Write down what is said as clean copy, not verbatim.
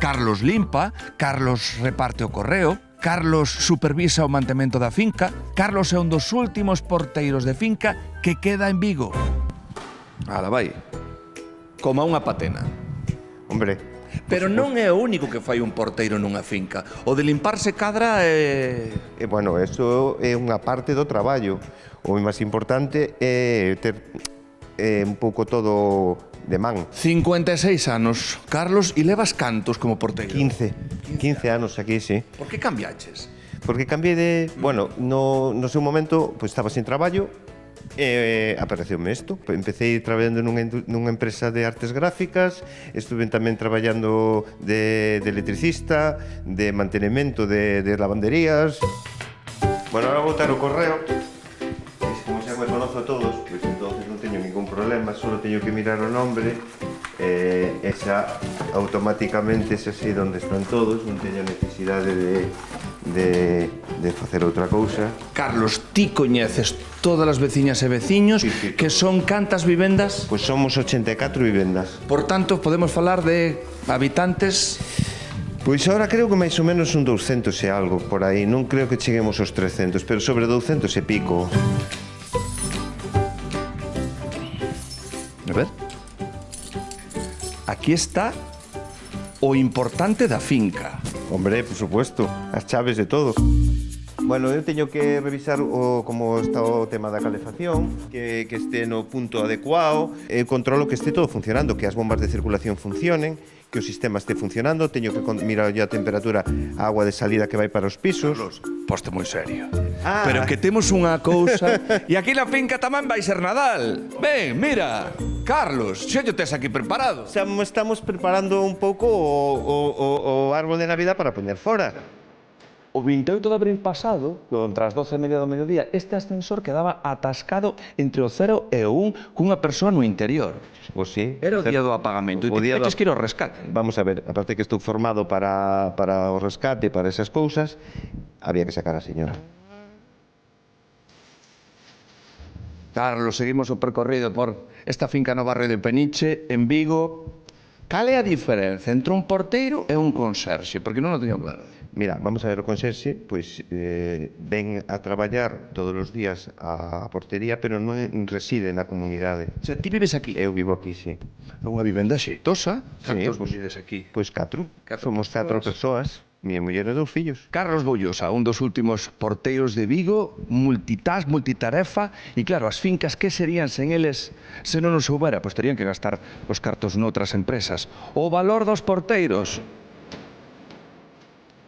Carlos limpa, Carlos reparte o correo, Carlos supervisa o mantemento da finca, Carlos é un dos últimos porteiros de finca que queda en Vigo. Ala, vai. Como unha patena. Hombre, Pero non é o único que fai un porteiro nunha finca. O de limparse cadra é... bueno, eso é unha parte do traballo. O máis importante é ter un pouco todo de man. 56 anos, Carlos, e levas cantos como porteiro? 15 anos aquí, sí. Por que cambiaches? Porque cambiei de... Bueno, no seu momento, pues, estaba sin traballo, apareceume isto. Empecé traballando nunha empresa de artes gráficas, estuve tamén traballando de electricista, de mantenimento de lavanderías. Bueno, ahora botar o correo, e como xa me conozo a todos, pois entonces non teño ningún problema, solo teño que mirar o nombre, e xa automáticamente xa sei onde están todos, non teño necesidade de facer outra cousa. Carlos, ti coñeces todas as veciñas e veciños, Sí, sí. que son cantas vivendas? Pois somos 84 vivendas. Por tanto, podemos falar de habitantes... Pois ahora creo que máis ou menos un 200 e algo por aí, non creo que cheguemos aos 300, pero sobre 200 e pico. A ver. Aquí está o importante da finca. Hombre, por supuesto, as chaves de todo. Bueno, eu teño que revisar como está o tema da calefacción, que este no punto adecuado, eu controlo que este todo funcionando, que as bombas de circulación funcionen, que o sistema este funcionando, teño que mirar a temperatura, a agua de salida que vai para os pisos. Carlos, poste moi serio. Ah. Pero que temos unha cousa... E aquí na finca tamén vai ser Nadal. Ben, mira, Carlos, xa yo tes aquí preparado. Estamos preparando un pouco o árbol de Navidad para poñer fora. O 28 de abril pasado, contra as 12:30 do mediodía, este ascensor quedaba atascado entre o 0 e o 1 cunha persoa no interior. Pois sí. Era o día do apagamento. O día do... Teches que ir ao rescate. Vamos a ver, aparte que estou formado para o rescate, para esas cousas, había que sacar a señora. Carlos, seguimos o percorrido por esta finca no barrio de Peniche, en Vigo. Cal é a diferencia entre un porteiro e un conserxe? Porque non o teño claro. Mira, vamos a ver o conserxe, pois ven a traballar todos os días a portería, pero non reside na comunidade. O sea, ti vives aquí? Eu vivo aquí, sí. É unha vivenda xeitosa. Cantos pois- vives aquí? Pois 4. Catro Somos 4 persoas, miña muller e 2 fillos. Carlos Bollosa, un dos últimos porteiros de Vigo, multitarefa, e claro, as fincas que serían sen eles se non os houbera? Pois terían que gastar os cartos noutras empresas. O valor dos porteiros,